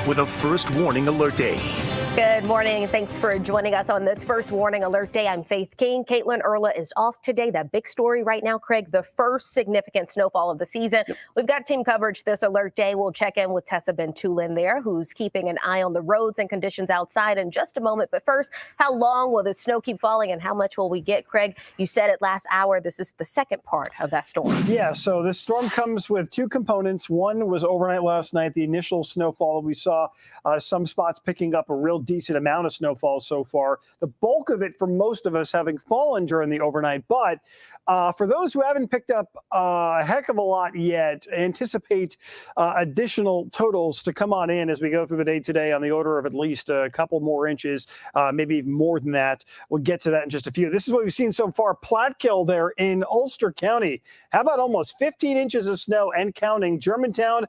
with a first warning alert day. Good morning. Thanks for joining us on this first warning alert day. I'm Faith King. Caitlin Erla is off today. That big story right now, Craig, the first significant snowfall of the season. Yep. We've got team coverage this alert day. We'll check in with Tessa Bentulin there, who's keeping an eye on the roads and conditions outside in just a moment. But first, how long will the snow keep falling and how much will we get? Craig, you said it last hour. This is the second part of that storm. Yeah, so this storm comes with two components. One was overnight last night, the initial snowfall. We saw some spots picking up a real decent amount of snowfall so far. The bulk of it for most of us having fallen during the overnight. But for those who haven't picked up a heck of a lot yet, anticipate additional totals to come on in as we go through the day today on the order of at least a couple more inches, maybe even more than that. We'll get to that in just a few. This is what we've seen so far. Platkill there in Ulster County. How about almost 15 inches of snow and counting? Germantown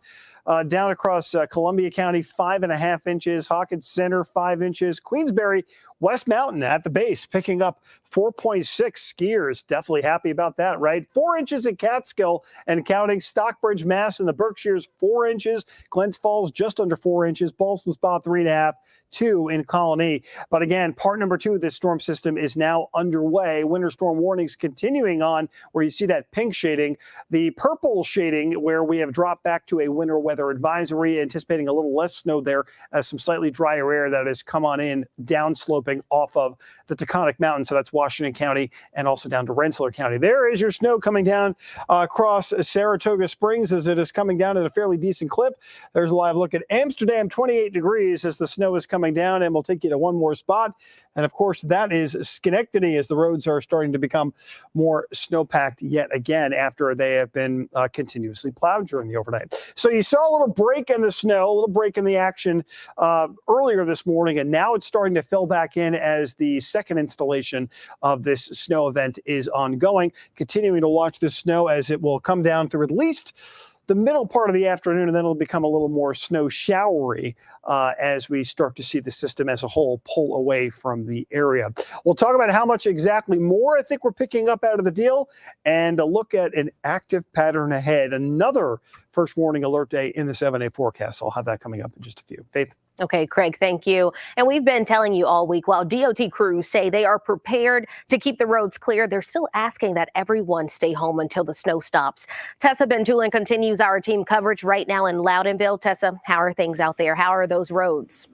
down across Columbia County, 5.5 inches. Hawkins Center, 5 inches. Queensbury, West Mountain at the base, picking up 4.6 skiers. Definitely happy about that, right? 4 inches in Catskill and counting. Stockbridge, Mass in the Berkshires, 4 inches. Glens Falls, just under 4 inches. Ballston Spa, 3.5. 2 in Colony. But again, part number 2 of this storm system is now underway. Winter storm warnings continuing on where you see that pink shading. The purple shading where we have dropped back to a winter weather advisory, anticipating a little less snow there as some slightly drier air that has come on in downsloping off of the Taconic Mountains. So that's Washington County and also down to Rensselaer County. There is your snow coming down across Saratoga Springs as it is coming down at a fairly decent clip. There's a live look at Amsterdam, 28 degrees as the snow is coming down, and we'll take you to one more spot. And of course, that is Schenectady as the roads are starting to become more snow-packed yet again after they have been continuously plowed during the overnight. So you saw a little break in the snow, a little break in the action earlier this morning, and now it's starting to fill back in as the second installation of this snow event is ongoing. Continuing to watch this snow as it will come down through at least the middle part of the afternoon, and then it'll become a little more snow showery as we start to see the system as a whole pull away from the area. We'll talk about how much exactly more I think we're picking up out of the deal and a look at an active pattern ahead. Another first warning alert day in the 7-day forecast. I'll have that coming up in just a few. Faith? Okay, Craig, thank you. And we've been telling you all week, while DOT crews say they are prepared to keep the roads clear, they're still asking that everyone stay home until the snow stops. Tessa Bentulin continues our team coverage right now in Loudonville. Tessa, how are things out there? How are those roads?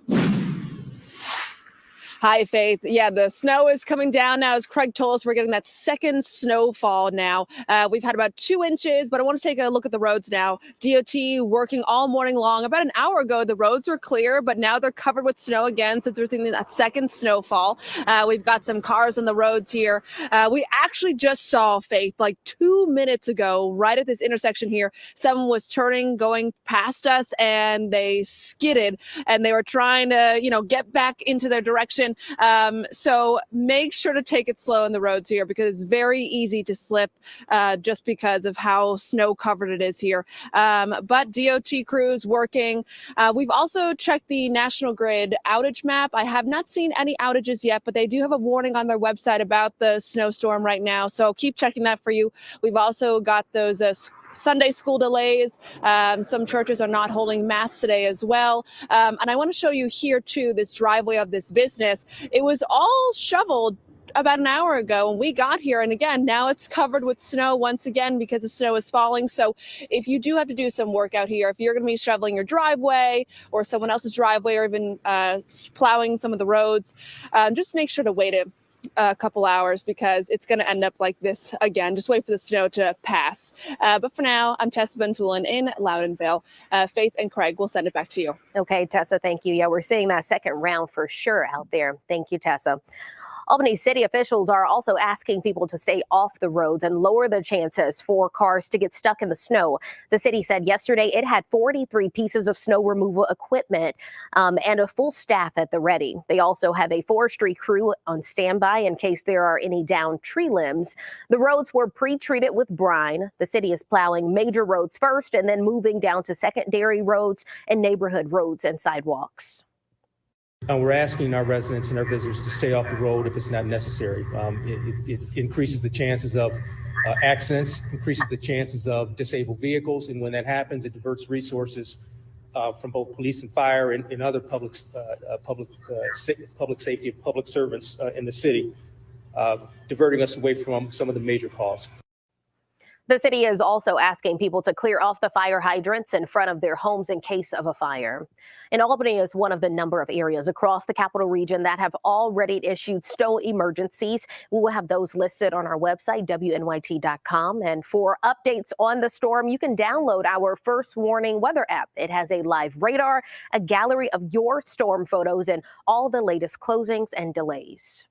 Hi, Faith. Yeah, the snow is coming down now. As Craig told us, we're getting that second snowfall now. We've had about 2 inches, but I want to take a look at the roads now. DOT working all morning long. About an hour ago, the roads were clear, but now they're covered with snow again since we're seeing that second snowfall. We've got some cars on the roads here. We actually just saw, Faith, like 2 minutes ago, right at this intersection here, someone was turning, going past us, and they skidded, and they were trying to, get back into their direction. So make sure to take it slow on the roads here because it's very easy to slip just because of how snow covered it is here. But DOT crews working. We've also checked the National Grid outage map. I have not seen any outages yet, but they do have a warning on their website about the snowstorm right now. So keep checking that for you. We've also got those Sunday school delays. Some churches are not holding mass today as well. And I want to show you here too, this driveway of this business. It was all shoveled about an hour ago when we got here. And again, now it's covered with snow once again because the snow is falling. So if you do have to do some work out here, if you're going to be shoveling your driveway or someone else's driveway or even plowing some of the roads, just make sure to wait a couple hours because it's going to end up like this again. Just wait for the snow to pass. But for now, I'm Tessa Bentulin in Loudonville. Faith and Craig, we'll send it back to you. Okay, Tessa, thank you. Yeah, we're seeing that second round for sure out there. Thank you, Tessa. Albany city officials are also asking people to stay off the roads and lower the chances for cars to get stuck in the snow. The city said yesterday it had 43 pieces of snow removal equipment and a full staff at the ready. They also have a forestry crew on standby in case there are any downed tree limbs. The roads were pre-treated with brine. The city is plowing major roads first and then moving down to secondary roads and neighborhood roads and sidewalks. We're asking our residents and our visitors to stay off the road if it's not necessary. It increases the chances of accidents, increases the chances of disabled vehicles, and when that happens, it diverts resources from both police and fire and other public safety and public servants in the city, diverting us away from some of the major calls. The city is also asking people to clear off the fire hydrants in front of their homes in case of a fire. And Albany is one of the number of areas across the capital region that have already issued snow emergencies. We will have those listed on our website, WNYT.com. And for updates on the storm, you can download our First Warning weather app. It has a live radar, a gallery of your storm photos, and all the latest closings and delays.